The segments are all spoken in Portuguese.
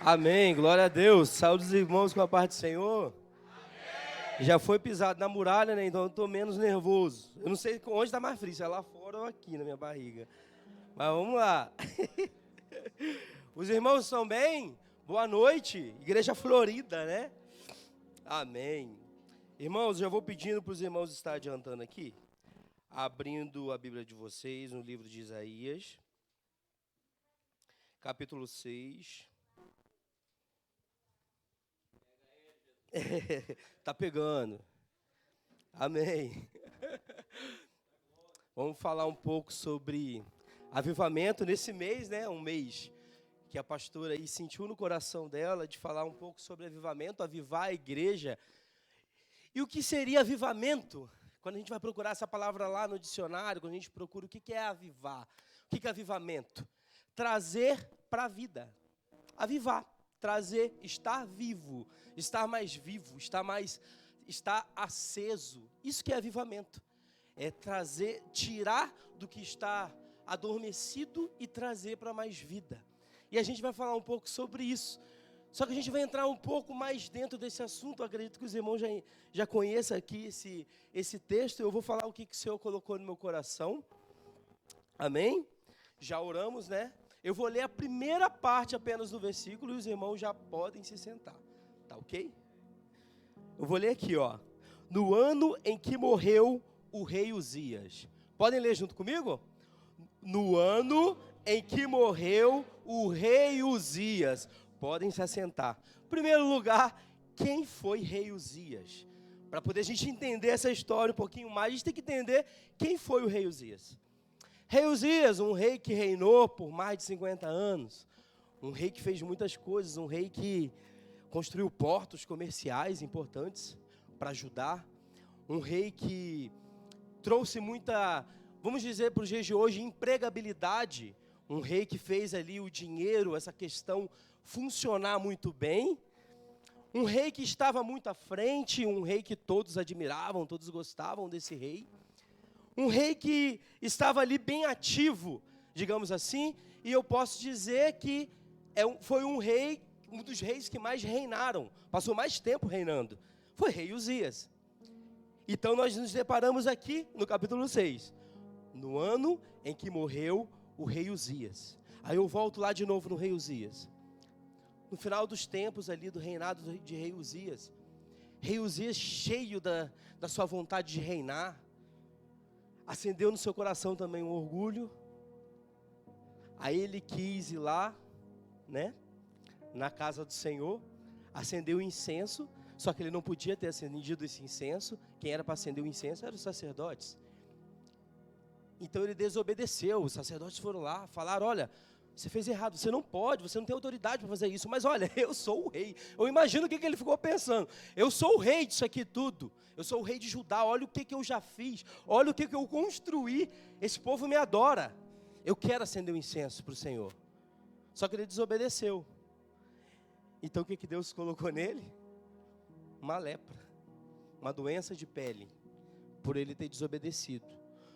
Amém, glória a Deus. Saúde dos irmãos com a parte do Senhor. Amém. Já foi pisado na muralha, né? Então eu estou menos nervoso. Eu não sei onde está mais frio, se é lá fora ou aqui na minha barriga. Mas vamos lá. Os irmãos estão bem? Boa noite. Igreja Florida, né? Amém. Irmãos, já vou pedindo para os irmãos estar adiantando aqui, abrindo a Bíblia de vocês no livro de Isaías, capítulo 6. Tá pegando. Amém. Vamos falar um pouco sobre avivamento nesse mês, né? Um mês que a pastora aí sentiu no coração dela de falar um pouco sobre avivamento, avivar a igreja. E o que seria avivamento? Quando a gente vai procurar essa palavra lá no dicionário, quando a gente procura o que é avivar, o que é avivamento? Trazer para a vida. Avivar, trazer, estar vivo, estar mais vivo, estar aceso. Isso que é avivamento. É trazer, tirar do que está adormecido e trazer para mais vida. E a gente vai falar um pouco sobre isso. Só que a gente vai entrar um pouco mais dentro desse assunto. Eu acredito que os irmãos já conheçam aqui esse texto. Eu vou falar o que o Senhor colocou no meu coração. Amém? Já oramos, né? Eu vou ler a primeira parte apenas do versículo e os irmãos já podem se sentar. Tá ok? Eu vou ler aqui, ó. No ano em que morreu o rei Uzias. Podem ler junto comigo? No ano em que morreu o rei Uzias. Podem se assentar. Em primeiro lugar, quem foi rei Uzias? Para poder a gente entender essa história um pouquinho mais, a gente tem que entender quem foi o rei Uzias. Rei Uzias, um rei que reinou por mais de 50 anos. Um rei que fez muitas coisas, um rei que construiu portos comerciais importantes para Judá. Um rei que trouxe muita, vamos dizer para os dias de hoje, empregabilidade. Um rei que fez ali o dinheiro, essa questão funcionar muito bem. Um rei que estava muito à frente, um rei que todos admiravam, todos gostavam desse rei. Um rei que estava ali bem ativo, digamos assim, e eu posso dizer que foi um dos reis que mais reinaram, passou mais tempo reinando, foi rei Uzias. Então nós nos deparamos aqui no capítulo 6, no ano em que morreu o rei Uzias. Aí eu volto lá de novo no rei Uzias. No final dos tempos ali do reinado de rei Uzias cheio da sua vontade de reinar, acendeu no seu coração também um orgulho. Aí ele quis ir lá, né, na casa do Senhor, acendeu o incenso, só que ele não podia ter acendido esse incenso. Quem era para acender o incenso eram os sacerdotes. Então ele desobedeceu, os sacerdotes foram lá, falaram, olha, você fez errado, você não pode, você não tem autoridade para fazer isso, mas olha, eu sou o rei. Eu imagino o que ele ficou pensando, eu sou o rei disso aqui tudo, eu sou o rei de Judá, olha o que eu já fiz, olha o que eu construí, esse povo me adora, eu quero acender o incenso para o Senhor. Só que ele desobedeceu. Então o que Deus colocou nele? Uma lepra, uma doença de pele, por ele ter desobedecido.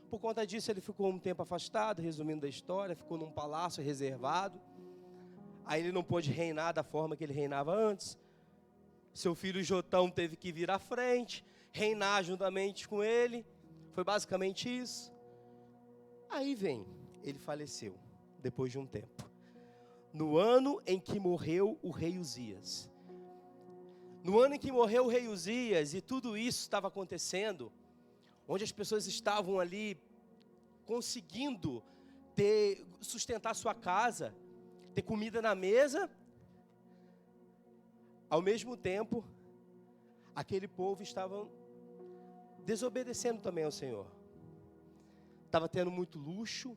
Por conta disso ele ficou um tempo afastado, resumindo a história, ficou num palácio reservado. Aí ele não pôde reinar da forma que ele reinava antes. Seu filho Jotão teve que vir à frente, reinar juntamente com ele. Foi basicamente isso. Aí ele faleceu, depois de um tempo. No ano em que morreu o rei Uzias. No ano em que morreu o rei Uzias e tudo isso estava acontecendo, onde as pessoas estavam ali conseguindo sustentar sua casa, ter comida na mesa, ao mesmo tempo, aquele povo estava desobedecendo também ao Senhor. Estava tendo muito luxo,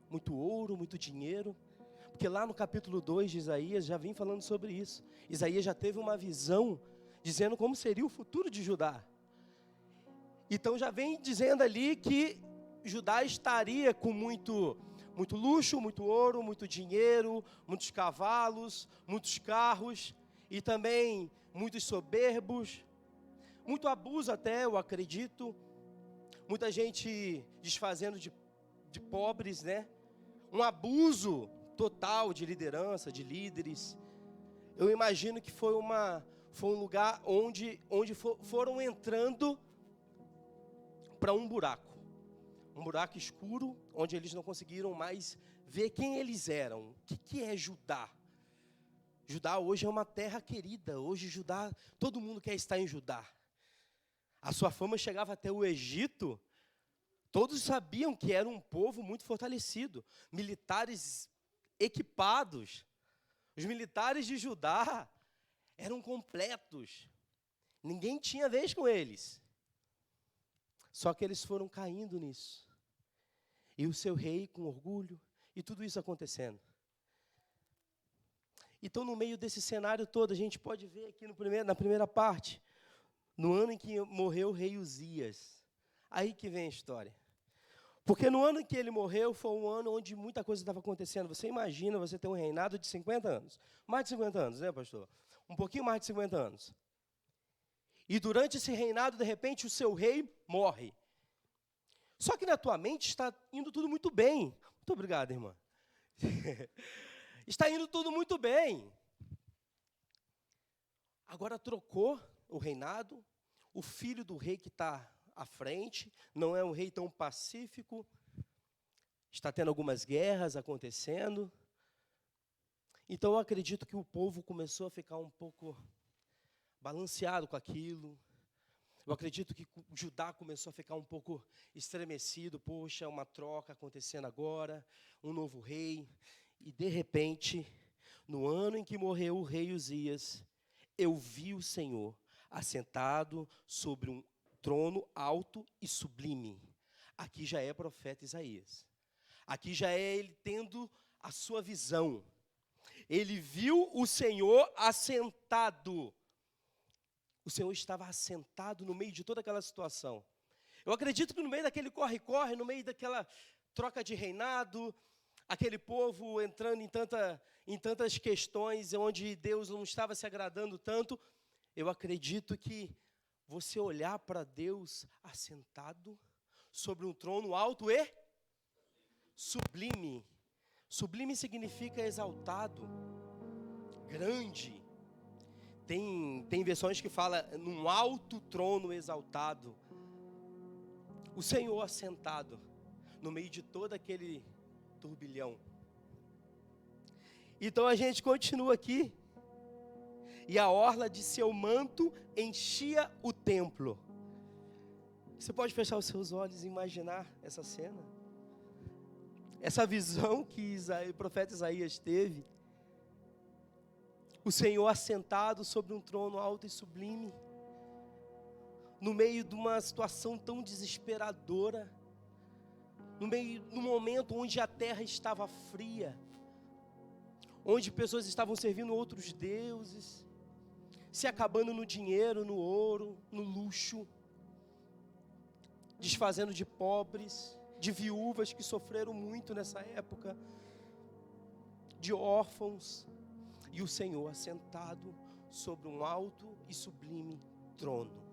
muito ouro, muito dinheiro, porque lá no capítulo 2 de Isaías já vem falando sobre isso. Isaías já teve uma visão dizendo como seria o futuro de Judá. Então já vem dizendo ali que Judá estaria com muito luxo, muito ouro, muito dinheiro, muitos cavalos, muitos carros e também muitos soberbos, muito abuso até, eu acredito, muita gente desfazendo de pobres, né? Um abuso total de liderança, de líderes. eu imagino que foi um lugar onde foram entrando para um buraco escuro, onde eles não conseguiram mais ver quem eles eram. O que é Judá? Judá hoje é uma terra querida. Hoje Judá, todo mundo quer estar em Judá. A sua fama chegava até o Egito. Todos sabiam que era um povo muito fortalecido, militares equipados. Os militares de Judá eram completos. Ninguém tinha vez com eles. Só que eles foram caindo nisso. E o seu rei com orgulho, e tudo isso acontecendo. Então, no meio desse cenário todo, a gente pode ver aqui na primeira parte, no ano em que morreu o rei Uzias. Aí que vem a história. Porque no ano em que ele morreu, foi um ano onde muita coisa estava acontecendo. Você imagina você ter um reinado de 50 anos. Mais de 50 anos, né, pastor? Um pouquinho mais de 50 anos. E durante esse reinado, de repente, o seu rei morre. Só que na tua mente está indo tudo muito bem. Muito obrigado, irmã. Está indo tudo muito bem. Agora trocou o reinado, o filho do rei que está à frente, não é um rei tão pacífico, está tendo algumas guerras acontecendo. Então eu acredito que o povo começou a ficar um pouco balanceado com aquilo. Eu acredito que Judá começou a ficar um pouco estremecido. Poxa, uma troca acontecendo agora, um novo rei. E de repente, no ano em que morreu o rei Uzias, eu vi o Senhor assentado sobre um trono alto e sublime. Aqui já é profeta Isaías. Aqui já é ele tendo a sua visão. Ele viu o Senhor assentado. O Senhor estava assentado no meio de toda aquela situação. Eu acredito que no meio daquele corre-corre, no meio daquela troca de reinado, aquele povo entrando em tantas questões onde Deus não estava se agradando tanto, eu acredito que você olhar para Deus assentado sobre um trono alto e sublime. Sublime significa exaltado, grande. Tem versões que falam num alto trono exaltado. O Senhor assentado no meio de todo aquele turbilhão. Então a gente continua aqui. E a orla de seu manto enchia o templo. Você pode fechar os seus olhos e imaginar essa cena? Essa visão que o profeta Isaías teve. O Senhor assentado sobre um trono alto e sublime, no meio de uma situação tão desesperadora, no momento onde a terra estava fria, onde pessoas estavam servindo outros deuses, se acabando no dinheiro, no ouro, no luxo, desfazendo de pobres, de viúvas que sofreram muito nessa época, de órfãos. E o Senhor assentado sobre um alto e sublime trono.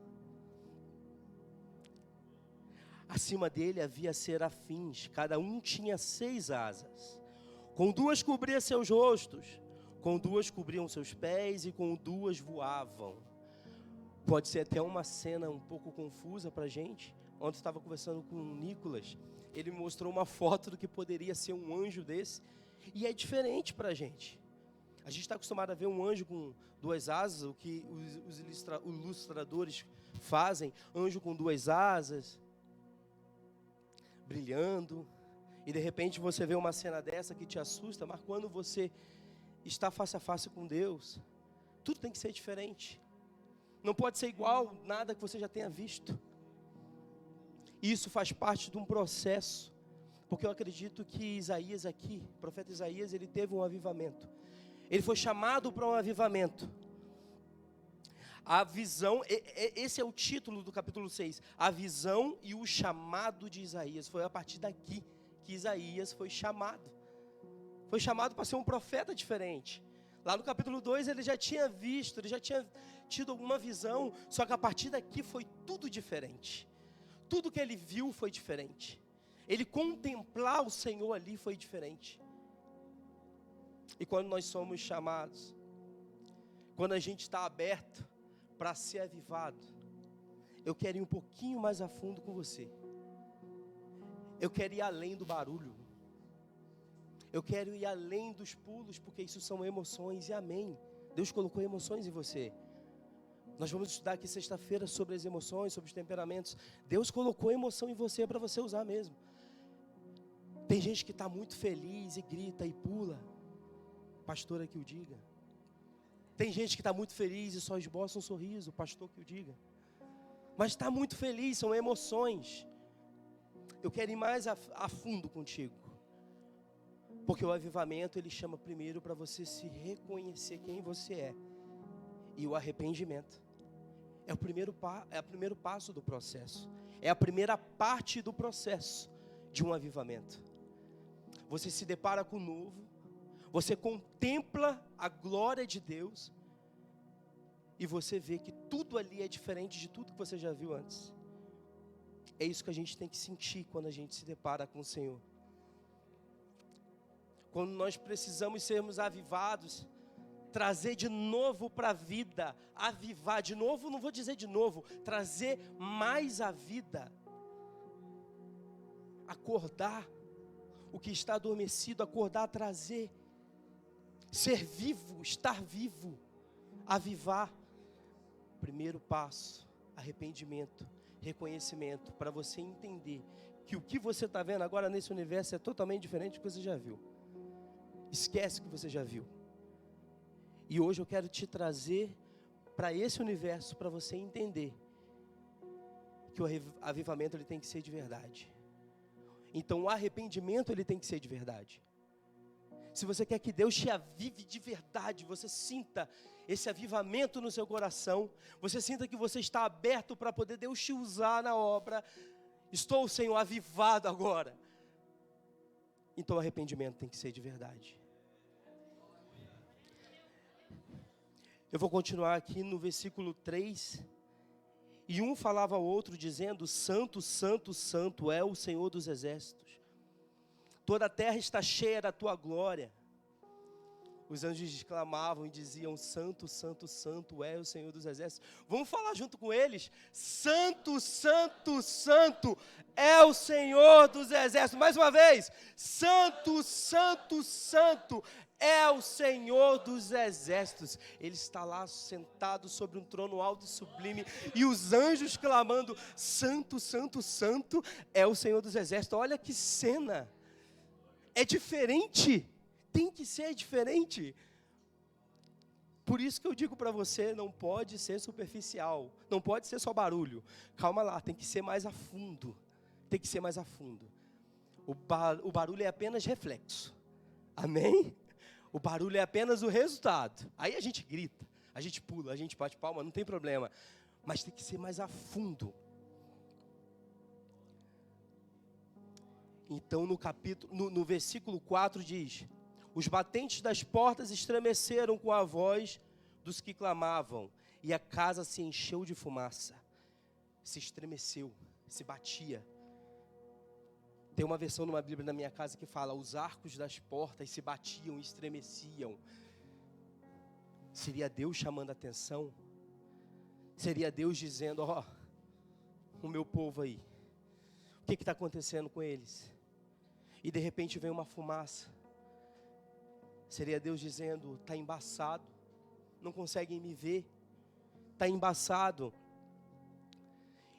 Acima dele havia serafins, cada um tinha 6 asas. Com 2 cobria seus rostos, com 2 cobriam seus pés e com 2 voavam. Pode ser até uma cena um pouco confusa para a gente. Ontem eu estava conversando com o Nicolas, ele me mostrou uma foto do que poderia ser um anjo desse, e é diferente para a gente. A gente está acostumado a ver um anjo com 2 asas, o que os ilustradores fazem, anjo com 2 asas, brilhando, e de repente você vê uma cena dessa que te assusta, mas quando você está face a face com Deus, tudo tem que ser diferente. Não pode ser igual nada que você já tenha visto. Isso faz parte de um processo, porque eu acredito que Isaías aqui, o profeta Isaías, ele teve um avivamento. Ele foi chamado para um avivamento. A visão, esse é o título do capítulo 6. A visão e o chamado de Isaías. Foi a partir daqui que Isaías foi chamado. Foi chamado para ser um profeta diferente. Lá no capítulo 2 ele já tinha visto, ele já tinha tido alguma visão. Só que a partir daqui foi tudo diferente. Tudo que ele viu foi diferente. Ele contemplar o Senhor ali foi diferente. E quando nós somos chamados, quando a gente está aberto para ser avivado, eu quero ir um pouquinho mais a fundo com você. Eu quero ir além do barulho. Eu quero ir além dos pulos, porque isso são emoções, e amém. Deus colocou emoções em você. Nós vamos estudar aqui sexta-feira sobre as emoções, sobre os temperamentos. Deus colocou emoção em você para você usar mesmo. Tem gente que está muito feliz e grita e pula. Pastora que o diga. Tem gente que está muito feliz e só esboça um sorriso. Pastor que o diga. Mas está muito feliz, são emoções. Eu quero ir mais a fundo contigo. Porque o avivamento, ele chama primeiro para você se reconhecer quem você é. E o arrependimento é o primeiro passo do processo. É a primeira parte do processo de um avivamento. Você se depara com o novo. Você contempla a glória de Deus. E você vê que tudo ali é diferente de tudo que você já viu antes. É isso que a gente tem que sentir quando a gente se depara com o Senhor. Quando nós precisamos sermos avivados, trazer de novo para a vida, avivar de novo, não vou dizer de novo, trazer mais a vida, acordar o que está adormecido, acordar, trazer, ser vivo, estar vivo, avivar. Primeiro passo, arrependimento, reconhecimento, para você entender que o que você está vendo agora nesse universo é totalmente diferente do que você já viu. Esquece o que você já viu. E hoje eu quero te trazer para esse universo, para você entender que o avivamento ele tem que ser de verdade. Então o arrependimento ele tem que ser de verdade. Se você quer que Deus te avive de verdade, você sinta esse avivamento no seu coração, você sinta que você está aberto para poder Deus te usar na obra. Estou, Senhor, avivado agora. Então o arrependimento tem que ser de verdade. Eu vou continuar aqui no versículo 3. E um falava ao outro, dizendo: Santo, Santo, Santo é o Senhor dos exércitos. Toda a terra está cheia da tua glória. Os anjos exclamavam e diziam: Santo, Santo, Santo é o Senhor dos exércitos. Vamos falar junto com eles: Santo, Santo, Santo é o Senhor dos exércitos. Mais uma vez: Santo, Santo, Santo é o Senhor dos exércitos. Ele está lá sentado sobre um trono alto e sublime, e os anjos clamando: Santo, Santo, Santo é o Senhor dos exércitos. Olha que cena, é diferente, tem que ser diferente. Por isso que eu digo para você, não pode ser superficial, não pode ser só barulho. Calma lá, tem que ser mais a fundo, tem que ser mais a fundo. O barulho é apenas reflexo, amém? O barulho é apenas o resultado. Aí a gente grita, a gente pula, a gente bate palma, não tem problema. Mas tem que ser mais a fundo. Então no versículo 4 diz: os batentes das portas estremeceram com a voz dos que clamavam, e a casa se encheu de fumaça. Se estremeceu, se batia. Tem uma versão numa Bíblia na minha casa que fala: os arcos das portas se batiam e estremeciam. Seria Deus chamando a atenção? Seria Deus dizendo: ó, o meu povo aí, o que está acontecendo com eles? E de repente vem uma fumaça. Seria Deus dizendo: está embaçado, não conseguem me ver, está embaçado.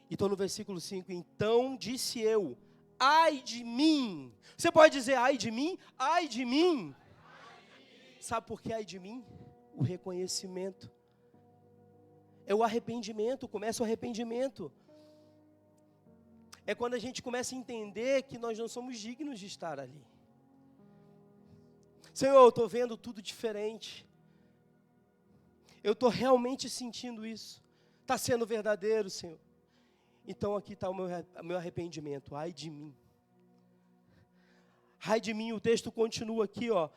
Então no versículo 5, então disse eu: ai de mim. Você pode dizer ai de mim? Ai de mim. Sabe por que ai de mim? O reconhecimento. É o arrependimento, começa o arrependimento. É quando a gente começa a entender que nós não somos dignos de estar ali. Senhor, eu estou vendo tudo diferente. Eu estou realmente sentindo isso. Está sendo verdadeiro, Senhor. Então aqui está o meu arrependimento. Ai de mim. Ai de mim, o texto continua aqui, ó.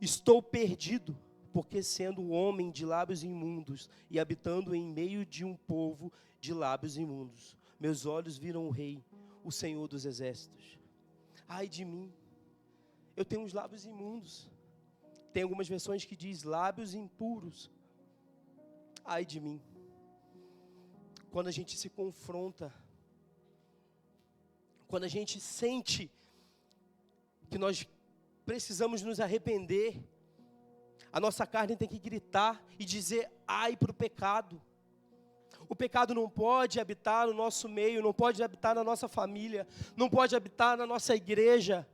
Estou perdido, porque sendo um homem de lábios imundos e habitando em meio de um povo de lábios imundos, meus olhos viram o Rei, o Senhor dos exércitos. Ai de mim. Eu tenho os lábios imundos. Tem algumas versões que diz lábios impuros. Ai de mim. Quando a gente se confronta, quando a gente sente que nós precisamos nos arrepender, a nossa carne tem que gritar e dizer ai para o pecado. O pecado não pode habitar no nosso meio, não pode habitar na nossa família, não pode habitar na nossa igreja.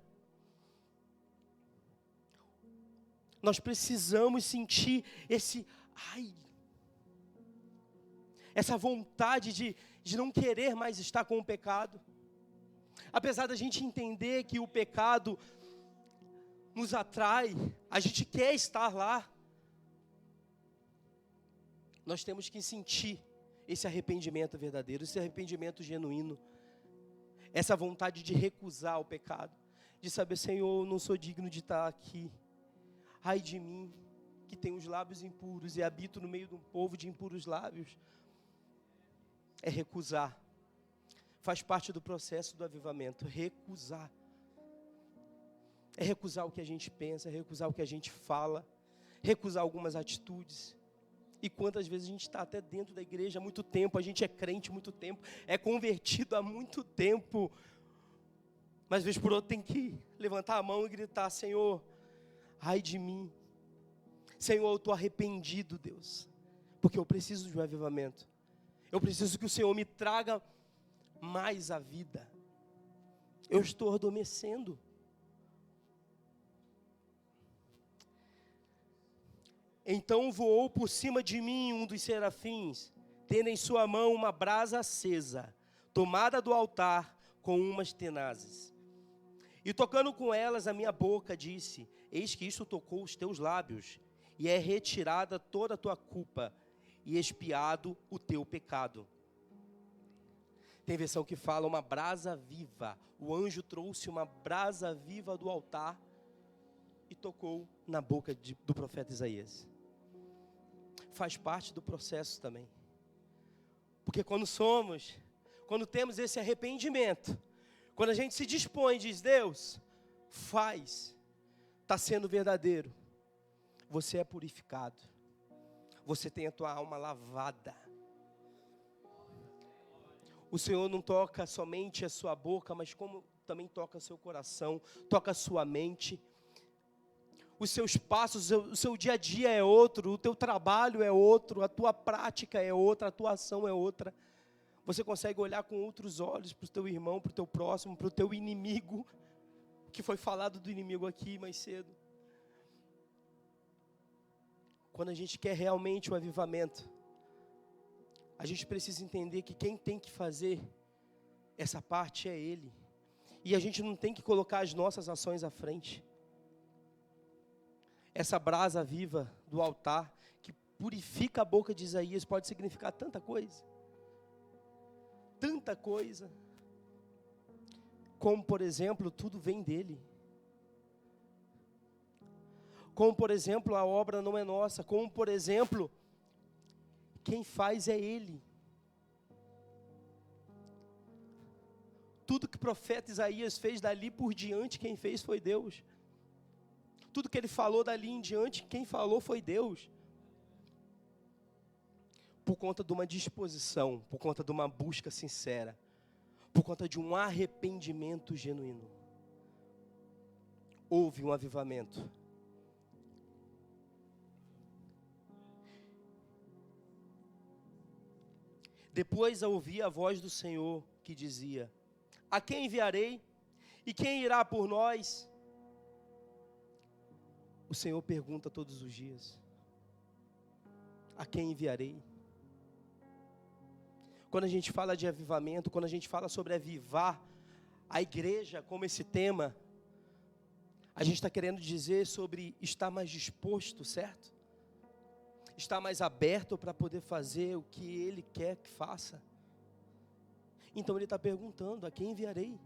Nós precisamos sentir esse ai, essa vontade de não querer mais estar com o pecado. Apesar da gente entender que o pecado nos atrai, a gente quer estar lá, nós temos que sentir esse arrependimento verdadeiro, esse arrependimento genuíno, essa vontade de recusar o pecado, de saber, Senhor, eu não sou digno de estar aqui. Ai de mim, que tenho os lábios impuros e habito no meio de um povo de impuros lábios. É recusar. Faz parte do processo do avivamento, recusar. É recusar o que a gente pensa, é recusar o que a gente fala, recusar algumas atitudes. E quantas vezes a gente está até dentro da igreja há muito tempo, a gente é crente há muito tempo, é convertido há muito tempo, mas vez por outra tem que levantar a mão e gritar, Senhor, ai de mim, Senhor, eu estou arrependido, Deus, porque eu preciso de um avivamento, eu preciso que o Senhor me traga mais a vida, eu estou adormecendo. Então voou por cima de mim um dos serafins, tendo em sua mão uma brasa acesa, tomada do altar com umas tenazes. E tocando com elas a minha boca, disse, eis que isto tocou os teus lábios, e é retirada toda a tua culpa, e expiado o teu pecado. Tem versão que fala uma brasa viva. O anjo trouxe uma brasa viva do altar, e tocou na boca do profeta Isaías. Faz parte do processo também. Porque quando temos esse arrependimento, quando a gente se dispõe e diz, Deus, faz, está sendo verdadeiro, você é purificado, você tem a tua alma lavada. O Senhor não toca somente a sua boca, mas como também toca seu coração, toca a sua mente. Os seus passos, o seu dia a dia é outro, o teu trabalho é outro, a tua prática é outra, a tua ação é outra. Você consegue olhar com outros olhos para o teu irmão, para o teu próximo, para o teu inimigo, que foi falado do inimigo aqui mais cedo. Quando a gente quer realmente o avivamento, a gente precisa entender que quem tem que fazer essa parte é Ele. E a gente não tem que colocar as nossas ações à frente. Essa brasa viva do altar, que purifica a boca de Isaías, pode significar tanta coisa. Tanta coisa. Como, por exemplo, tudo vem dele. Como, por exemplo, a obra não é nossa. Como, por exemplo, quem faz é Ele. Tudo que o profeta Isaías fez dali por diante, quem fez foi Deus. Tudo que ele falou dali em diante, quem falou foi Deus. Por conta de uma disposição, por conta de uma busca sincera, por conta de um arrependimento genuíno. Houve um avivamento. Depois ouvi a voz do Senhor que dizia, a quem enviarei? E quem irá por nós? O Senhor pergunta todos os dias, a quem enviarei? Quando a gente fala de avivamento, quando a gente fala sobre avivar a igreja como esse tema, a gente está querendo dizer sobre estar mais disposto, certo? Estar mais aberto para poder fazer o que Ele quer que faça. Então Ele está perguntando, a quem enviarei?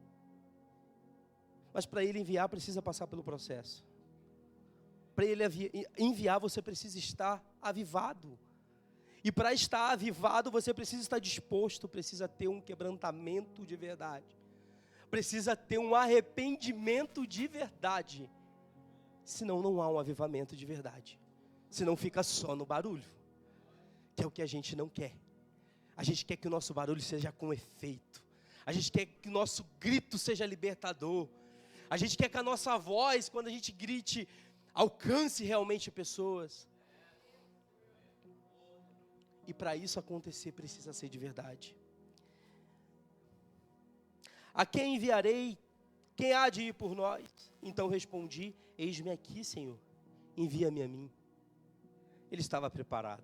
Mas para Ele enviar, precisa passar pelo processo. Para Ele enviar, você precisa estar avivado. E para estar avivado, você precisa estar disposto, precisa ter um quebrantamento de verdade. Precisa ter um arrependimento de verdade. Senão não há um avivamento de verdade. Senão fica só no barulho. Que o que a gente não quer. A gente quer que o nosso barulho seja com efeito. A gente quer que o nosso grito seja libertador. A gente quer que a nossa voz, quando a gente grite, alcance realmente pessoas. E para isso acontecer, precisa ser de verdade. A quem enviarei? Quem há de ir por nós? Então respondi, eis-me aqui, Senhor, envia-me a mim. Ele estava preparado.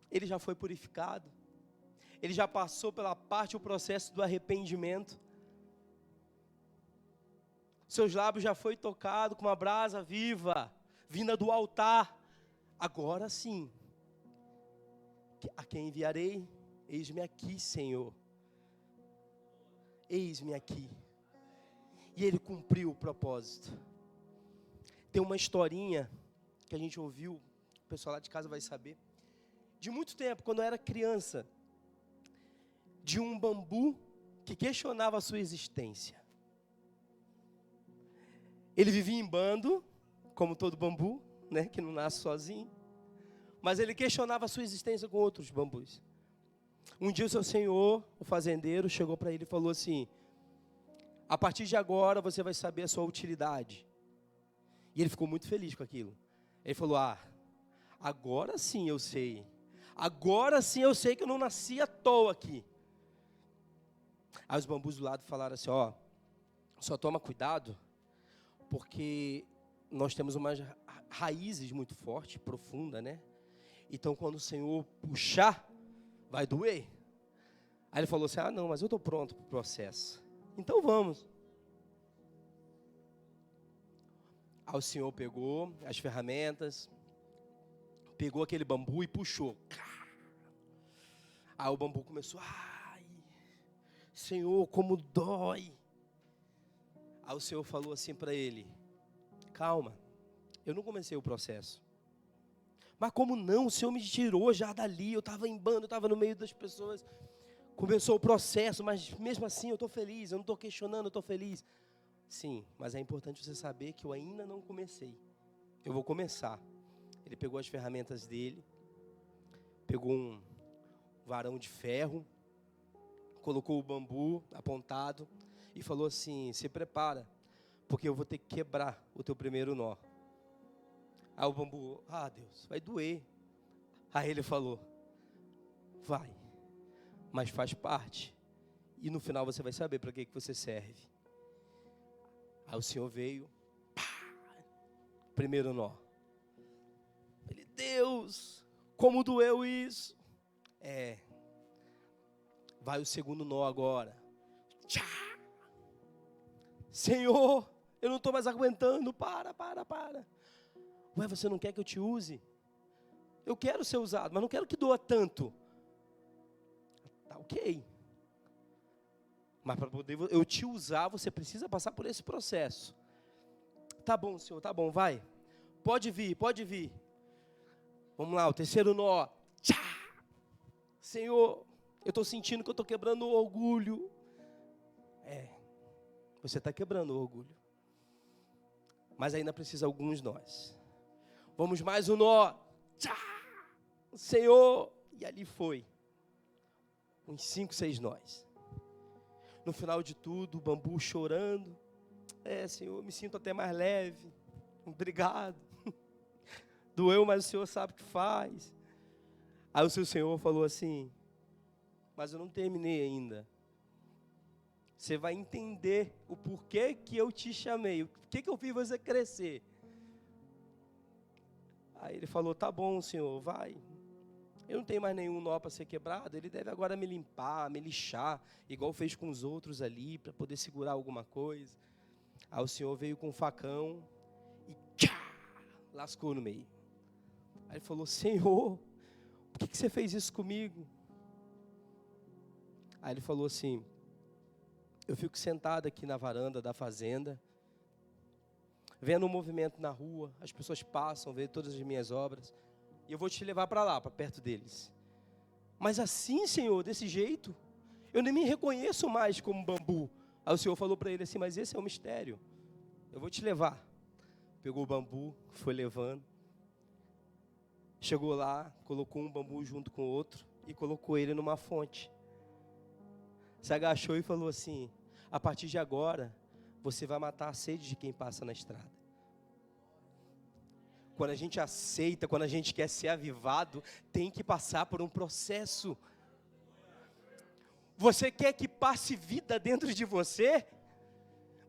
Ele já foi purificado. Ele já passou pela parte, o processo do arrependimento. Seus lábios já foi tocado com uma brasa viva, vinda do altar. Agora sim, a quem enviarei? Eis-me aqui, Senhor. Eis-me aqui. E ele cumpriu o propósito. Tem uma historinha que a gente ouviu, o pessoal lá de casa vai saber, de muito tempo, quando eu era criança, de um bambu que questionava a sua existência. Ele vivia em bando, como todo bambu, né, que não nasce sozinho, mas ele questionava a sua existência com outros bambus. Um dia o seu senhor, o fazendeiro, chegou para ele e falou assim, a partir de agora você vai saber a sua utilidade. E ele ficou muito feliz com aquilo. Ele falou, agora sim eu sei. Agora sim eu sei que eu não nasci à toa aqui. Aí os bambus do lado falaram assim, só toma cuidado, porque nós temos umas raízes muito fortes, profundas, né? Então quando o Senhor puxar, vai doer. Aí ele falou assim, não, mas eu estou pronto para o processo. Então vamos. Aí o Senhor pegou as ferramentas, pegou aquele bambu e puxou. Aí o bambu começou, Senhor, como dói. Aí o Senhor falou assim para ele, calma, eu não comecei o processo. Mas como não? O Senhor me tirou já dali, eu estava em bando, eu estava no meio das pessoas. Começou o processo, mas mesmo assim eu estou feliz, eu não estou questionando, eu estou feliz. Sim, mas é importante você saber que eu ainda não comecei. Eu vou começar. Ele pegou as ferramentas dele, pegou um varão de ferro, colocou o bambu apontado e falou assim, se prepara, porque eu vou ter que quebrar o teu primeiro nó. Aí o bambu, Deus, vai doer. Aí ele falou, vai, mas faz parte. E no final você vai saber para que você serve. Aí o Senhor veio, primeiro nó. Ele, Deus, como doeu isso. Vai o segundo nó agora. Senhor, eu não estou mais aguentando, para. Ué, você não quer que eu te use? Eu quero ser usado, mas não quero que doa tanto. Tá ok. Mas para poder eu te usar, você precisa passar por esse processo. Tá bom, Senhor, tá bom, vai. Pode vir. Vamos lá, o terceiro nó. Senhor, eu estou sentindo que eu estou quebrando o orgulho. Você está quebrando o orgulho. Mas ainda precisa alguns nós. Vamos mais um nó. Senhor, e ali foi. Uns 5, 6 nós. No final de tudo, o bambu chorando. Senhor, eu me sinto até mais leve. Obrigado. Doeu, mas o Senhor sabe o que faz. Aí o seu Senhor falou assim, mas eu não terminei ainda. Você vai entender o porquê que eu te chamei, o porquê que eu fiz você crescer. Aí ele falou, tá bom, Senhor, vai. Eu não tenho mais nenhum nó para ser quebrado, ele deve agora me limpar, me lixar, igual fez com os outros ali, para poder segurar alguma coisa. Aí o Senhor veio com um facão e lascou no meio. Aí ele falou, Senhor, por que você fez isso comigo? Aí ele falou assim, eu fico sentado aqui na varanda da fazenda, vendo um movimento na rua, as pessoas passam, vê todas as minhas obras, e eu vou te levar para lá, para perto deles. Mas assim, Senhor, desse jeito, eu nem me reconheço mais como bambu. Aí o Senhor falou para ele assim, mas esse é o mistério, eu vou te levar. Pegou o bambu, foi levando, Chegou lá, colocou um bambu junto com o outro e colocou ele numa fonte. Se agachou e falou assim: a partir de agora, você vai matar a sede de quem passa na estrada. Quando a gente aceita, quando a gente quer ser avivado, tem que passar por um processo. Você quer que passe vida dentro de você?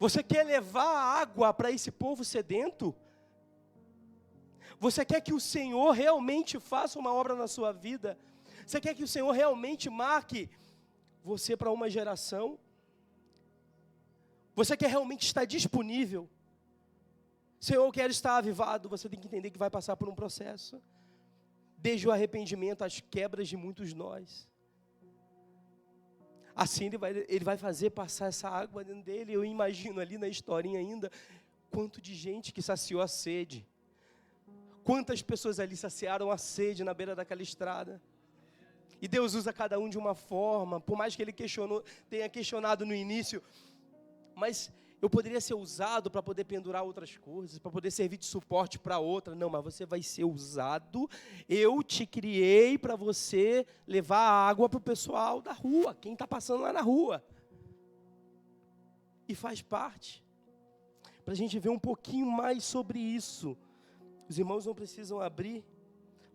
Você quer levar água para esse povo sedento? Você quer que o Senhor realmente faça uma obra na sua vida? Você quer que o Senhor realmente marque você para uma geração? Você quer realmente estar disponível? Senhor, eu quero estar avivado. Você tem que entender que vai passar por um processo. Desde o arrependimento, as quebras de muitos nós. Assim ele vai fazer passar essa água dentro dele. Eu imagino ali na historinha ainda, quanto de gente que saciou a sede. Quantas pessoas ali saciaram a sede na beira daquela estrada. E Deus usa cada um de uma forma, por mais que ele tenha questionado no início, mas eu poderia ser usado para poder pendurar outras coisas, para poder servir de suporte para outra. Não, mas você vai ser usado. Eu te criei para você levar água para o pessoal da rua, quem está passando lá na rua. E faz parte. Para a gente ver um pouquinho mais sobre isso. Os irmãos não precisam abrir,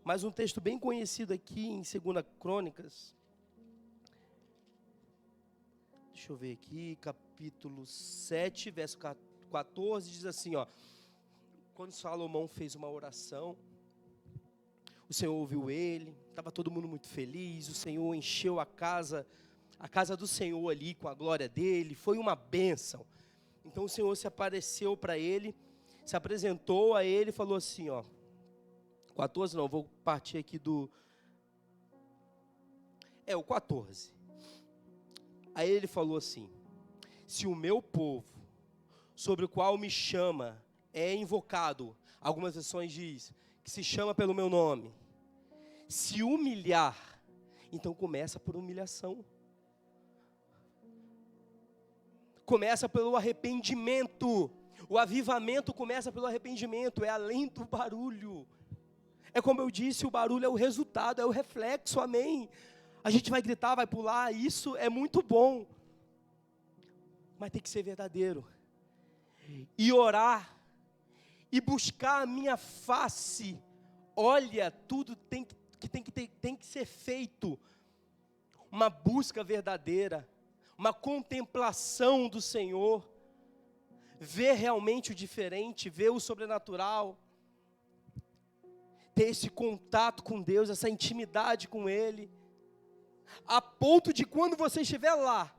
mas um texto bem conhecido aqui em 2 Crônicas. Deixa eu ver aqui, capítulo 7, verso 14, diz assim, ó. Quando Salomão fez uma oração, o Senhor ouviu ele, estava todo mundo muito feliz, o Senhor encheu a casa do Senhor ali com a glória dele, foi uma bênção. Então o Senhor se apareceu para ele, se apresentou a ele e falou assim, ó, 14 não, vou partir aqui o 14. Aí ele falou assim: se o meu povo, sobre o qual me chama, é invocado, algumas versões diz, que se chama pelo meu nome, se humilhar, então começa por humilhação. Começa pelo arrependimento. O avivamento começa pelo arrependimento, é além do barulho. É como eu disse, o barulho é o resultado, é o reflexo, amém. A gente vai gritar, vai pular, isso é muito bom. Mas tem que ser verdadeiro. E orar, e buscar a minha face. Olha, tudo tem que ser feito. Uma busca verdadeira, uma contemplação do Senhor. Ver realmente o diferente, ver o sobrenatural. Ter esse contato com Deus, essa intimidade com Ele. A ponto de quando você estiver lá,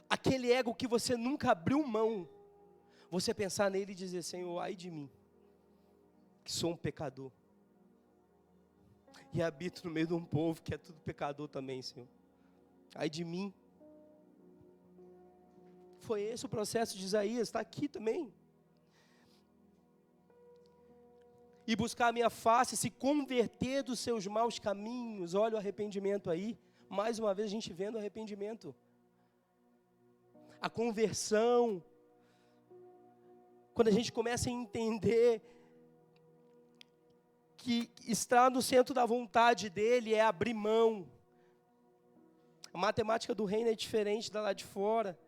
aquele ego que você nunca abriu mão, você pensar nele e dizer: Senhor, ai de mim, que sou um pecador. E habito no meio de um povo que é tudo pecador também, Senhor. Ai de mim. Foi esse o processo de Isaías, está aqui também. E buscar a minha face, se converter dos seus maus caminhos. Olha o arrependimento aí. Mais uma vez a gente vendo o arrependimento. A conversão. Quando a gente começa a entender que estar no centro da vontade dEle é abrir mão. A matemática do reino é diferente da lá de fora.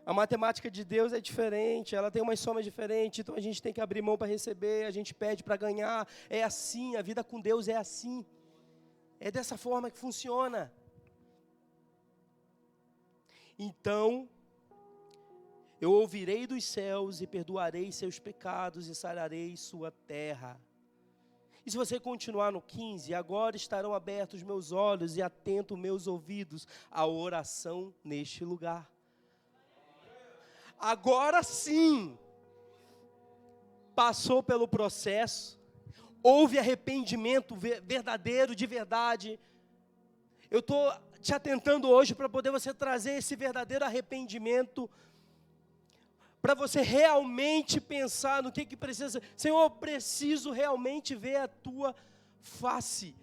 A matemática de Deus é diferente, ela tem umas somas diferentes, então a gente tem que abrir mão para receber, a gente pede para ganhar. É assim, a vida com Deus é assim. É dessa forma que funciona. Então, eu ouvirei dos céus e perdoarei seus pecados e sararei sua terra. E se você continuar no 15, agora estarão abertos meus olhos e atentos meus ouvidos à oração neste lugar. Agora sim, passou pelo processo, houve arrependimento verdadeiro, de verdade. Eu estou te atentando hoje para poder você trazer esse verdadeiro arrependimento, para você realmente pensar no que precisa. Senhor, eu preciso realmente ver a tua face,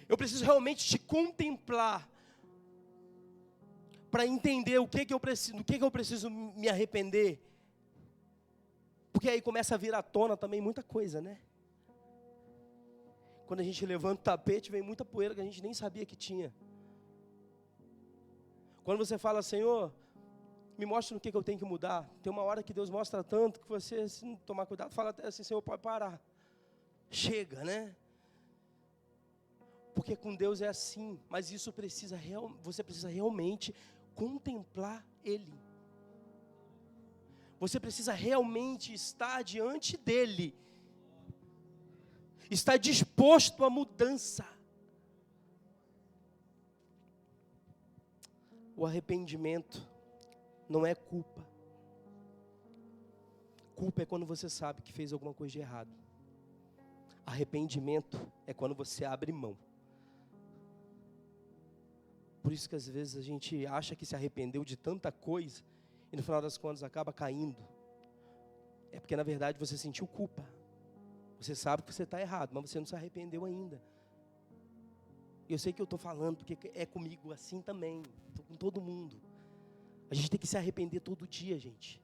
eu preciso realmente te contemplar, para entender do que eu preciso me arrepender. Porque aí começa a vir à tona também muita coisa, né? quando a gente levanta o tapete, vem muita poeira que a gente nem sabia que tinha. Quando você fala, Senhor, me mostra no que eu tenho que mudar. Tem uma hora que Deus mostra tanto que você, se não tomar cuidado, fala até assim, Senhor, pode parar. Chega, né? Porque com Deus é assim, mas isso você precisa realmente contemplar Ele. Você precisa realmente estar diante dEle. Estar disposto à mudança. O arrependimento não é culpa. Culpa é quando você sabe que fez alguma coisa de errado. Arrependimento é quando você abre mão. Por isso que às vezes a gente acha que se arrependeu de tanta coisa e no final das contas acaba caindo. É porque na verdade você sentiu culpa. Você sabe que você está errado, mas você não se arrependeu ainda. Eu sei que eu estou falando porque é comigo assim também. Estou com todo mundo. A gente tem que se arrepender todo dia, gente.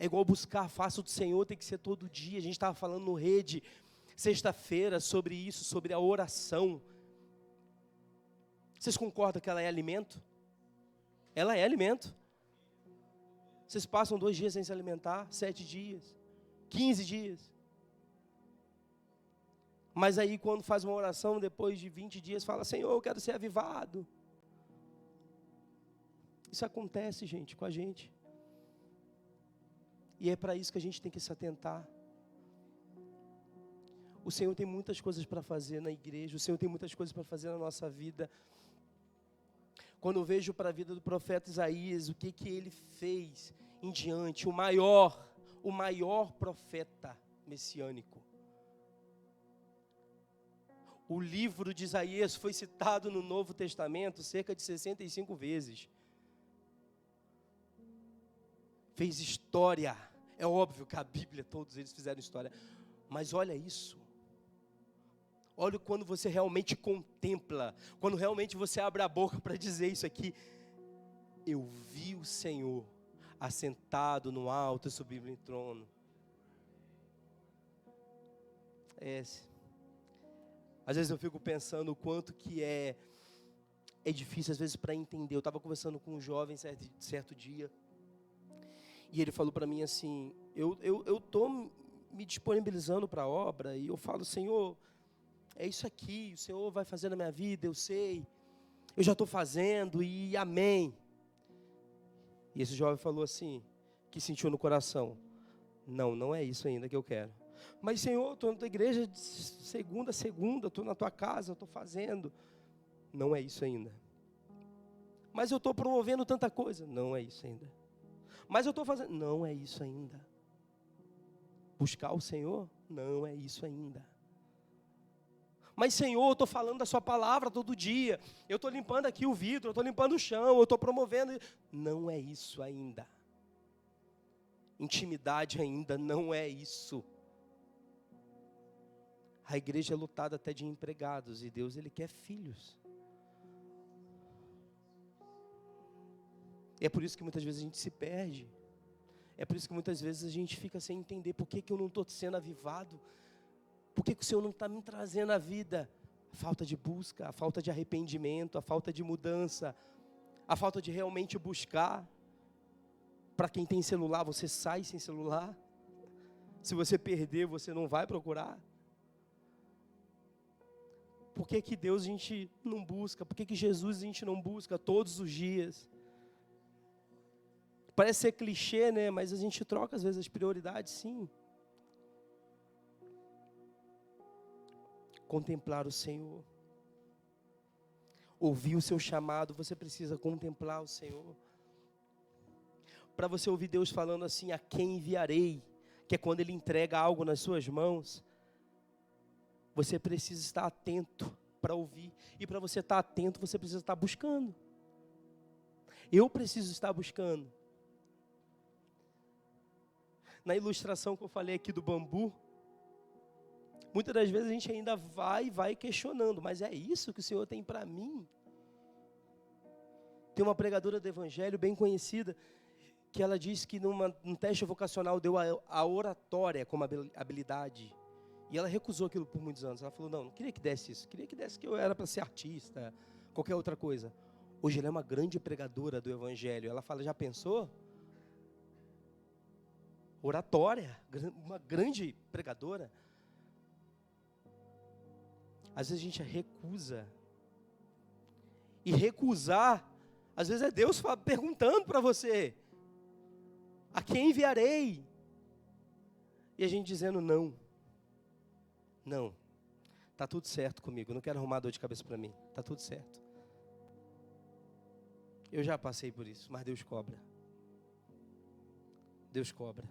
É igual buscar a face do Senhor, tem que ser todo dia. A gente estava falando no Rede, sexta-feira, sobre isso, sobre a oração. Vocês concordam que ela é alimento? Ela é alimento. Vocês passam 2 dias sem se alimentar, 7 dias, 15 dias. Mas aí quando faz uma oração, depois de 20 dias, fala, Senhor, eu quero ser avivado. Isso acontece, gente, com a gente. E é para isso que a gente tem que se atentar. O Senhor tem muitas coisas para fazer na igreja, o Senhor tem muitas coisas para fazer na nossa vida. Quando eu vejo para a vida do profeta Isaías, o que ele fez em diante, o maior profeta messiânico. O livro de Isaías foi citado no Novo Testamento cerca de 65 vezes. Fez história. É óbvio que a Bíblia, todos eles fizeram história. Mas olha isso. Olha quando você realmente contempla. Quando realmente você abre a boca para dizer isso aqui. Eu vi o Senhor assentado no alto e sublime trono. Às vezes eu fico pensando o quanto que é difícil às vezes para entender. Eu estava conversando com um jovem certo dia. E ele falou para mim assim, eu estou me disponibilizando para a obra. E eu falo, Senhor, é isso aqui, o Senhor vai fazer na minha vida, eu sei. Eu já estou fazendo e amém. E esse jovem falou assim, que sentiu no coração. Não é isso ainda que eu quero. Mas Senhor, estou na tua igreja de segunda a segunda, estou na tua casa, estou fazendo. Não é isso ainda. Mas eu estou promovendo tanta coisa. Não é isso ainda. Mas eu estou fazendo. Não é isso ainda. Buscar o Senhor? Não é isso ainda. Mas Senhor, eu estou falando da sua palavra todo dia. Eu estou limpando aqui o vidro, eu estou limpando o chão, eu estou promovendo. Não é isso ainda. Intimidade ainda não é isso. A igreja é lotada até de empregados e Deus, Ele quer filhos. É por isso que muitas vezes a gente se perde. É por isso que muitas vezes a gente fica sem entender por que eu não estou sendo avivado. Por que o Senhor não está me trazendo a vida? A falta de busca, a falta de arrependimento, a falta de mudança, a falta de realmente buscar. Para quem tem celular, você sai sem celular. Se você perder, você não vai procurar. Por que Deus a gente não busca? Por que Jesus a gente não busca todos os dias? Parece ser clichê, né? Mas a gente troca às vezes as prioridades, sim. Contemplar o Senhor. Ouvir o seu chamado, você precisa contemplar o Senhor. Para você ouvir Deus falando assim, a quem enviarei? Que é quando Ele entrega algo nas suas mãos. Você precisa estar atento para ouvir. E para você estar atento, você precisa estar buscando. Eu preciso estar buscando. Na ilustração que eu falei aqui do bambu, muitas das vezes a gente ainda vai questionando. Mas é isso que o Senhor tem para mim? Tem uma pregadora do Evangelho bem conhecida, que ela diz que num teste vocacional deu a oratória como habilidade. E ela recusou aquilo por muitos anos. Ela falou, não queria que desse isso. Queria que desse que eu era para ser artista, qualquer outra coisa. Hoje ela é uma grande pregadora do evangelho. Ela fala, já pensou? Oratória, uma grande pregadora. Às vezes a gente recusa. E recusar, às vezes é Deus perguntando para você, a quem enviarei? E a gente dizendo não. Não, está tudo certo comigo, não quero arrumar dor de cabeça para mim, está tudo certo. Eu já passei por isso, mas Deus cobra. Deus cobra.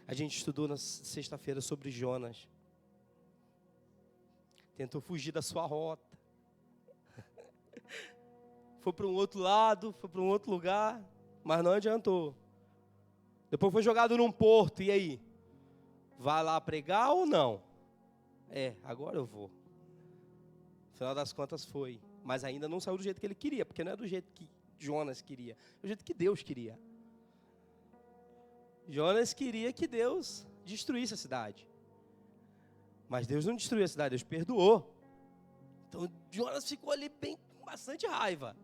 A gente estudou na sexta-feira sobre Jonas. Tentou fugir da sua rota. Foi para um outro lado, foi para um outro lugar, mas não adiantou. Depois foi jogado num porto, e aí? Vai lá pregar ou não? Agora eu vou. No final das contas foi. Mas ainda não saiu do jeito que ele queria, porque não é do jeito que Jonas queria, é do jeito que Deus queria. Jonas queria que Deus destruísse a cidade. Mas Deus não destruiu a cidade, Deus perdoou. Então Jonas ficou ali bem com bastante raiva.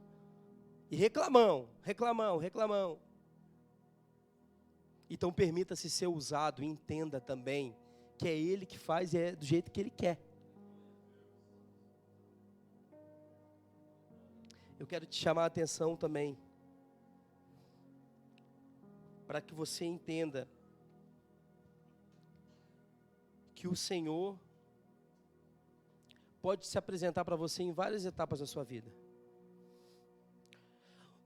E reclamão. Então permita-se ser usado, entenda também que é Ele que faz e é do jeito que Ele quer. Eu quero te chamar a atenção também, para que você entenda que o Senhor pode se apresentar para você em várias etapas da sua vida.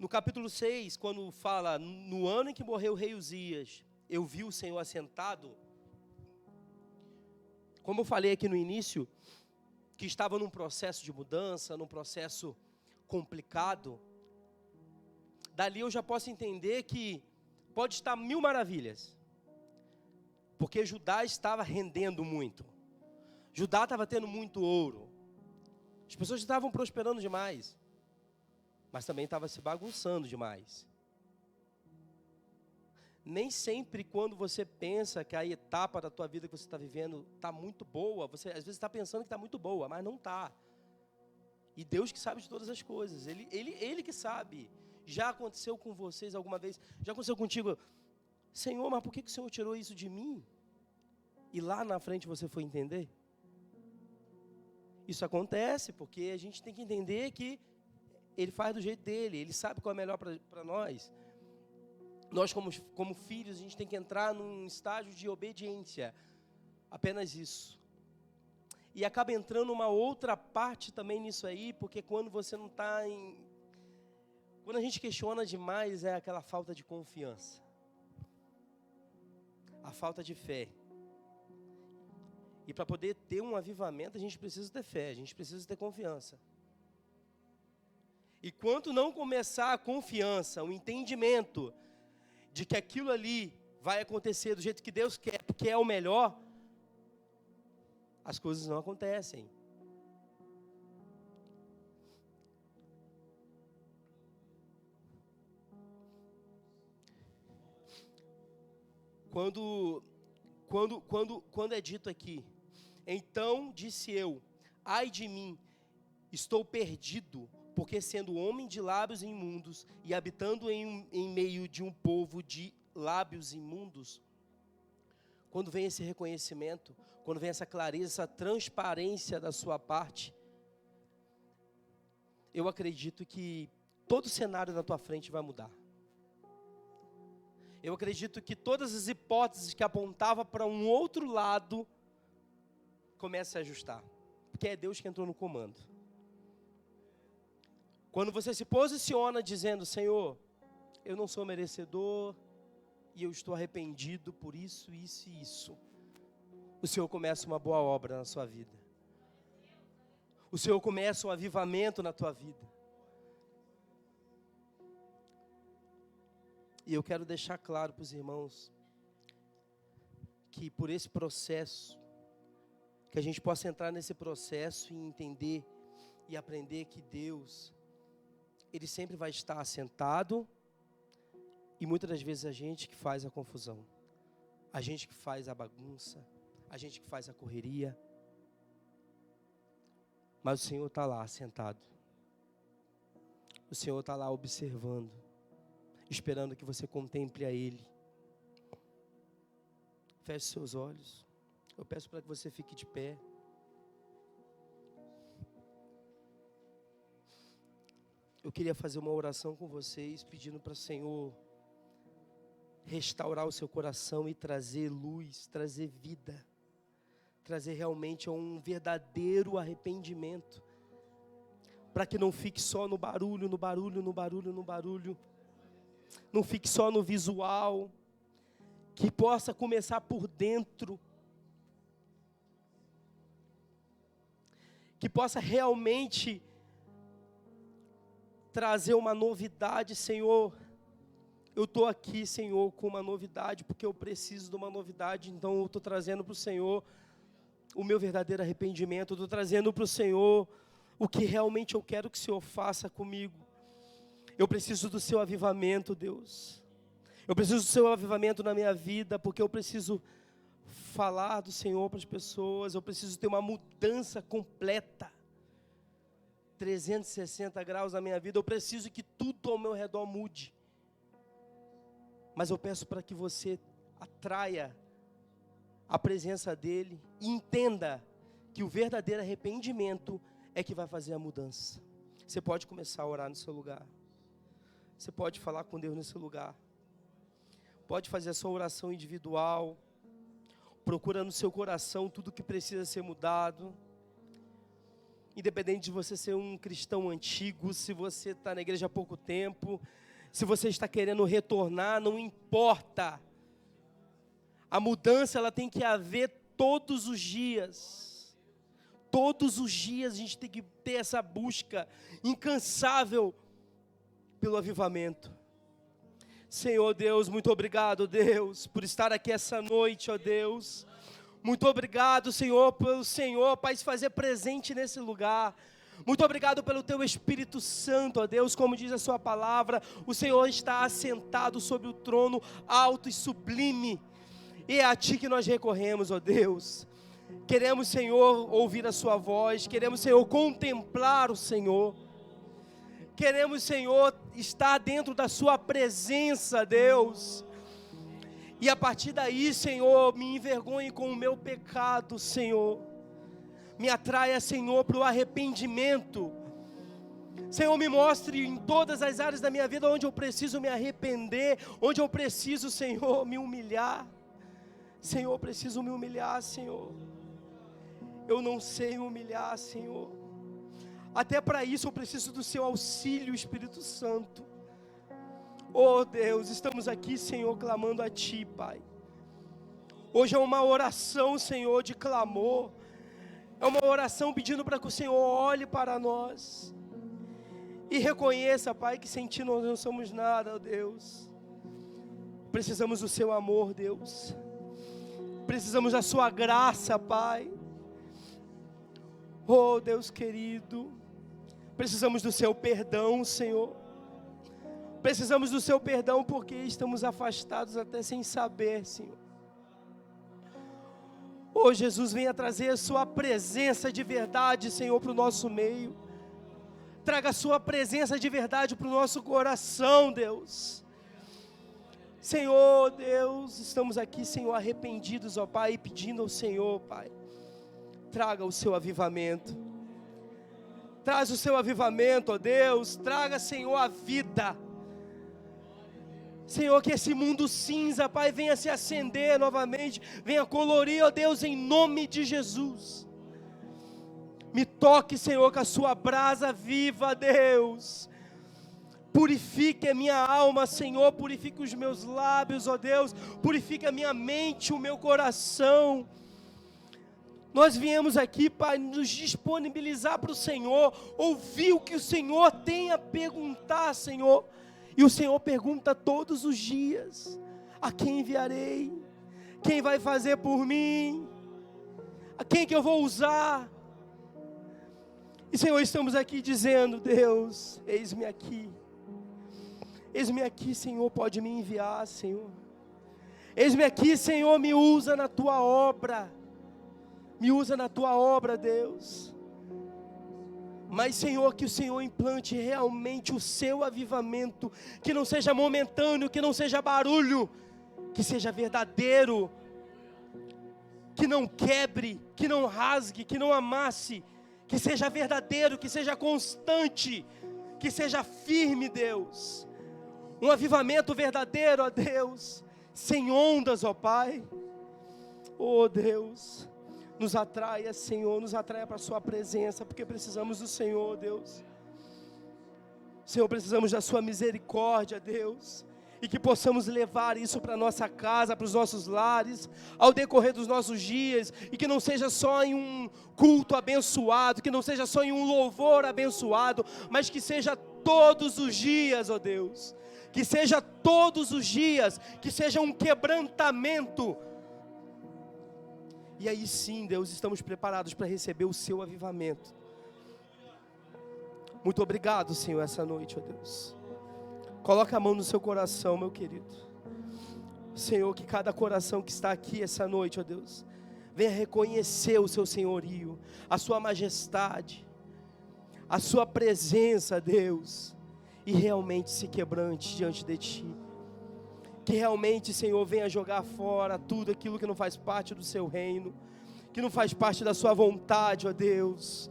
No capítulo 6, quando fala, no ano em que morreu o rei Uzias, eu vi o Senhor assentado, como eu falei aqui no início, que estava num processo de mudança, num processo complicado, dali eu já posso entender que pode estar mil maravilhas, porque Judá estava rendendo muito, Judá estava tendo muito ouro, as pessoas estavam prosperando demais, mas também estava se bagunçando demais. Nem sempre quando você pensa que a etapa da tua vida que você está vivendo está muito boa, você às vezes está pensando que está muito boa, mas não está. E Deus que sabe de todas as coisas, Ele que sabe. Já aconteceu com vocês alguma vez? Já aconteceu contigo? Senhor, mas por que o Senhor tirou isso de mim? E lá na frente você foi entender? Isso acontece porque a gente tem que entender que Ele faz do jeito dele, Ele sabe qual é melhor para nós. Nós como filhos, a gente tem que entrar num estágio de obediência. Apenas isso. E acaba entrando uma outra parte também nisso aí, porque quando você não está em... Quando a gente questiona demais, é aquela falta de confiança. A falta de fé. E para poder ter um avivamento, a gente precisa ter fé, a gente precisa ter confiança. E quando não começar a confiança, o entendimento de que aquilo ali vai acontecer do jeito que Deus quer, porque é o melhor, as coisas não acontecem. Quando é dito aqui, então disse eu, ai de mim, estou perdido, porque sendo homem de lábios imundos e habitando em meio de um povo de lábios imundos, quando vem esse reconhecimento, quando vem essa clareza, essa transparência da sua parte, eu acredito que todo o cenário na tua frente vai mudar. Eu acredito que todas as hipóteses que apontavam para um outro lado, começam a ajustar, porque é Deus que entrou no comando. Quando você se posiciona dizendo, Senhor, eu não sou merecedor e eu estou arrependido por isso, isso e isso, o Senhor começa uma boa obra na sua vida. O Senhor começa um avivamento na tua vida. E eu quero deixar claro para os irmãos que por esse processo, que a gente possa entrar nesse processo e entender e aprender que Deus, Ele sempre vai estar assentado, e muitas das vezes a gente que faz a confusão, a gente que faz a bagunça, a gente que faz a correria. Mas o Senhor está lá sentado. O Senhor está lá observando, esperando que você contemple a Ele. Feche seus olhos. Eu peço para que você fique de pé. Eu queria fazer uma oração com vocês, pedindo para o Senhor restaurar o seu coração e trazer luz, trazer vida, trazer realmente um verdadeiro arrependimento, para que não fique só no barulho, no barulho, no barulho, no barulho, não fique só no visual, que possa começar por dentro, que possa realmente trazer uma novidade. Senhor, eu estou aqui, Senhor, com uma novidade, porque eu preciso de uma novidade, então eu estou trazendo para o Senhor o meu verdadeiro arrependimento, eu estou trazendo para o Senhor o que realmente eu quero que o Senhor faça comigo. Eu preciso do seu avivamento, Deus. Eu preciso do seu avivamento na minha vida, porque eu preciso falar do Senhor para as pessoas, eu preciso ter uma mudança completa, 360 graus na minha vida. Eu preciso que tudo ao meu redor mude. Mas eu peço para que você atraia a presença dEle e entenda que o verdadeiro arrependimento é que vai fazer a mudança. Você pode começar a orar no seu lugar. Você pode falar com Deus nesse lugar. Pode fazer a sua oração individual. Procura no seu coração tudo que precisa ser mudado. Independente de você ser um cristão antigo, se você está na igreja há pouco tempo, se você está querendo retornar, não importa. A mudança, ela tem que haver todos os dias. Todos os dias a gente tem que ter essa busca incansável pelo avivamento. Senhor Deus, muito obrigado, Deus, por estar aqui essa noite, ó Deus. Muito obrigado, Senhor, pelo Senhor, Pai, se fazer presente nesse lugar. Muito obrigado pelo Teu Espírito Santo, ó Deus, como diz a Sua palavra, o Senhor está assentado sobre o trono alto e sublime, e é a Ti que nós recorremos, ó Deus. Queremos, Senhor, ouvir a Sua voz, queremos, Senhor, contemplar o Senhor. Queremos, Senhor, estar dentro da Sua presença, Deus. E a partir daí, Senhor, me envergonhe com o meu pecado, Senhor. Me atraia, Senhor, para o arrependimento. Senhor, me mostre em todas as áreas da minha vida onde eu preciso me arrepender, onde eu preciso, Senhor, me humilhar. Senhor, eu preciso me humilhar, Senhor. Eu não sei me humilhar, Senhor. Até para isso eu preciso do Seu auxílio, Espírito Santo. Oh Deus, estamos aqui, Senhor, clamando a Ti, Pai. Hoje é uma oração, Senhor, de clamor. É uma oração pedindo para que o Senhor olhe para nós e reconheça, Pai, que sem Ti nós não somos nada, oh Deus. Precisamos do Seu amor, Deus. Precisamos da Sua graça, Pai. Oh Deus querido, precisamos do Seu perdão, Senhor. Precisamos do Seu perdão porque estamos afastados até sem saber, Senhor. Oh Jesus, venha trazer a Sua presença de verdade, Senhor, para o nosso meio. Traga a Sua presença de verdade para o nosso coração, Deus. Senhor, Deus, estamos aqui, Senhor, arrependidos, ó Pai, pedindo ao Senhor, Pai, traga o Seu avivamento. Traz o Seu avivamento, ó Deus, traga, Senhor, a vida. Senhor, que esse mundo cinza, Pai, venha se acender novamente, venha colorir, ó Deus, em nome de Jesus. Me toque, Senhor, com a Sua brasa viva, Deus. Purifique a minha alma, Senhor, purifique os meus lábios, ó Deus, purifique a minha mente, o meu coração. Nós viemos aqui, Pai, nos disponibilizar para o Senhor, ouvir o que o Senhor tem a perguntar, Senhor. E o Senhor pergunta todos os dias: a quem enviarei? Quem vai fazer por mim? A quem que eu vou usar? E Senhor, estamos aqui dizendo: Deus, eis-me aqui. Eis-me aqui, Senhor, pode me enviar, Senhor. Eis-me aqui, Senhor, me usa na Tua obra. Me usa na tua obra, Deus. Mas, Senhor, que o Senhor implante realmente o seu avivamento, que não seja momentâneo, que não seja barulho, que seja verdadeiro, que não quebre, que não rasgue, que não amasse, que seja verdadeiro, que seja constante, que seja firme, Deus. Um avivamento verdadeiro, ó Deus, sem ondas, ó Pai. Ó Deus, nos atraia, Senhor, nos atraia para a sua presença, porque precisamos do Senhor, Deus. Senhor, precisamos da sua misericórdia, Deus, e que possamos levar isso para a nossa casa, para os nossos lares, ao decorrer dos nossos dias, e que não seja só em um culto abençoado, que não seja só em um louvor abençoado, mas que seja todos os dias, ó Deus, que seja todos os dias, que seja um quebrantamento. E aí sim, Deus, estamos preparados para receber o seu avivamento. Muito obrigado, Senhor, essa noite, ó Deus. Coloca a mão no seu coração, meu querido. Senhor, que cada coração que está aqui essa noite, ó Deus, venha reconhecer o seu senhorio, a sua majestade, a sua presença, Deus, e realmente se quebrante diante de Ti. Que realmente, Senhor, venha jogar fora tudo aquilo que não faz parte do seu reino, que não faz parte da sua vontade, ó Deus.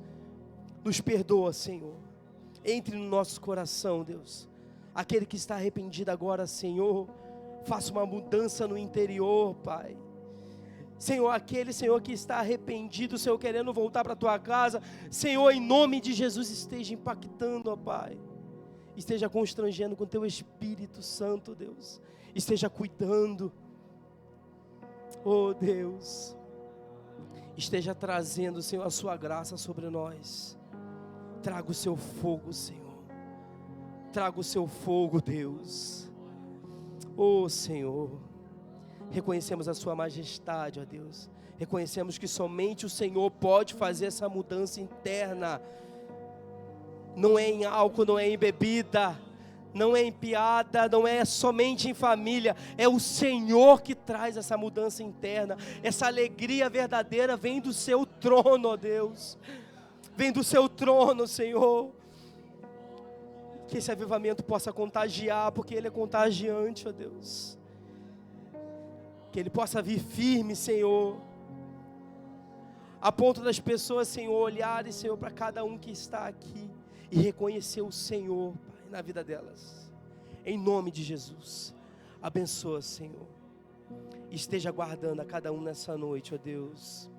Nos perdoa, Senhor. Entre no nosso coração, Deus. Aquele que está arrependido agora, Senhor, faça uma mudança no interior, Pai. Senhor, aquele, Senhor, que está arrependido, Senhor, querendo voltar para a tua casa, Senhor, em nome de Jesus, esteja impactando, ó Pai. Esteja constrangendo com teu Espírito Santo, Deus. Esteja cuidando, oh Deus, esteja trazendo, Senhor, a sua graça sobre nós. Traga o seu fogo, Senhor, traga o seu fogo, Deus. Oh Senhor, reconhecemos a sua majestade, ó Deus, reconhecemos que somente o Senhor pode fazer essa mudança interna. Não é em álcool, não é em bebida, não é em piada, não é somente em família, é o Senhor que traz essa mudança interna. Essa alegria verdadeira vem do seu trono, ó Deus, vem do seu trono, Senhor. Que esse avivamento possa contagiar, porque ele é contagiante, ó Deus. Que ele possa vir firme, Senhor, a ponto das pessoas, Senhor, olharem, Senhor, para cada um que está aqui e reconhecer o Senhor, Pai, na vida delas. Em nome de Jesus, abençoa, Senhor. Esteja guardando a cada um nessa noite, ó Deus.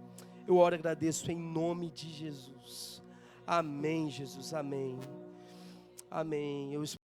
Eu oro e agradeço em nome de Jesus. Amém, Jesus, amém. Amém. Eu